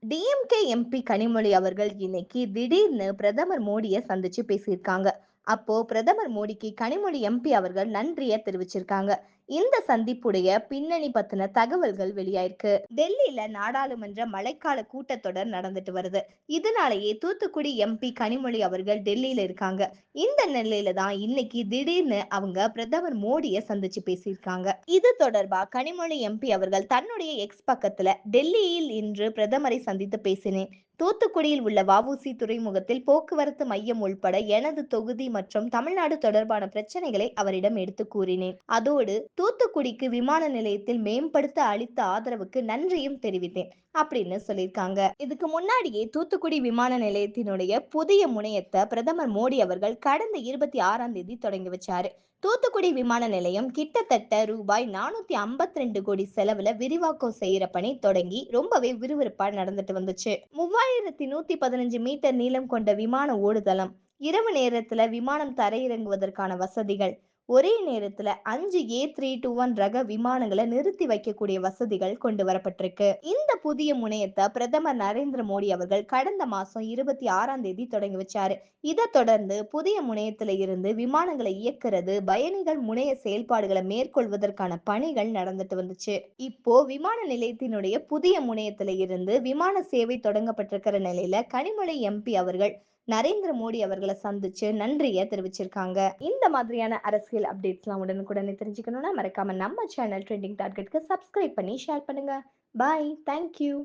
DMK MP Kanimozhi அவர்கள் இன்னைக்கு திடீர்னு பிரதமர் மோடிய சந்திச்சு பேசியிருக்காங்க. அப்போ பிரதமர் மோடிக்கு கனிமொழி எம்பி அவர்கள் நன்றிய தெரிவிச்சிருக்காங்க. இந்த சந்திப்புடைய பின்னணி பத்தின தகவல்கள் வெளியாயிருக்கு. டெல்லியில நாடாளுமன்ற மழைக்கால கூட்டத்தொடர் நடந்துட்டு வருது. இதனாலேயே தூத்துக்குடி எம்பி கனிமொழி அவர்கள் டெல்லியில இருக்காங்க. இந்த நிலையில தான் இன்னைக்கு திடீர்னு அவங்க பிரதமர் மோடிய சந்திச்சு பேசியிருக்காங்க. இது தொடர்பா கனிமொழி எம்பி அவர்கள் தன்னுடைய எக்ஸ் பக்கத்துல டெல்லியில் இன்று பிரதமரை சந்தித்து பேசினேன். தூத்துக்குடியில் உள்ள வஉசி துறைமுகத்தில் போக்குவரத்து மையம் உள்பட எனது தொகுதி மற்றும் தமிழ்நாடு தொடர்பான பிரச்சனைகளை அவரிடம் எடுத்து கூறினேன். அதோடு தூத்துக்குடிக்கு விமான நிலையத்தில் மேம்படுத்த அளித்த ஆதரவுக்கு நன்றியும் தெரிவித்தேன் அப்படின்னு சொல்லியிருக்காங்க. இதுக்கு முன்னாடியே தூத்துக்குடி விமான நிலையத்தினுடைய புதிய முனையத்தை பிரதமர் மோடி அவர்கள் கடந்த 26ஆம் தேதி தொடங்கி வச்சாரு. தூத்துக்குடி விமான நிலையம் கிட்டத்தட்ட ரூபாய் 452 கோடி செலவுல விரிவாக்கம் செய்யற பணி தொடங்கி ரொம்பவே விறுவிறுப்பா நடந்துட்டு வந்துச்சு. 3115 மீட்டர் நீளம் கொண்ட விமான ஓடுதளம், இரவு நேரத்துல விமானம் தரையிறங்குவதற்கான வசதிகள், ஒரே நேரத்துல 5 A321 ரக விமானங்களை நிறுத்தி வைக்கக்கூடிய வசதிகள் கொண்டு வரப்பட்டிருக்கு. இந்த புதிய முனையத்தை பிரதமர் நரேந்திர மோடி அவர்கள் கடந்த மாசம் 26ஆம் தேதி தொடங்கி வச்சாரு. இதை தொடர்ந்து புதிய முனையத்துல இருந்து விமானங்களை இயக்குறது, பயணிகள் முனைய செயல்பாடுகளை மேற்கொள்வதற்கான பணிகள் நடந்துட்டு வந்துச்சு. இப்போ விமான நிலையத்தினுடைய புதிய முனையத்துல இருந்து விமான சேவை தொடங்கப்பட்டிருக்கிற நிலையில கனிமொழி எம்பி அவர்கள் நரேந்திர மோடி அவர்களை சந்திச்சு நன்றியை தெரிவிச்சிருக்காங்க. இந்த மாதிரியான அரசியல் அப்டேட்ஸ்லாம் உடனுக்குடனே தெரிஞ்சுக்கணும்னா மறக்காம நம்ம சேனல் ட்ரெண்டிங் டார்கெட்க்கு சப்ஸ்கிரைப் பண்ணி ஷேர் பண்ணுங்க. பாய், தேங்க்யூ.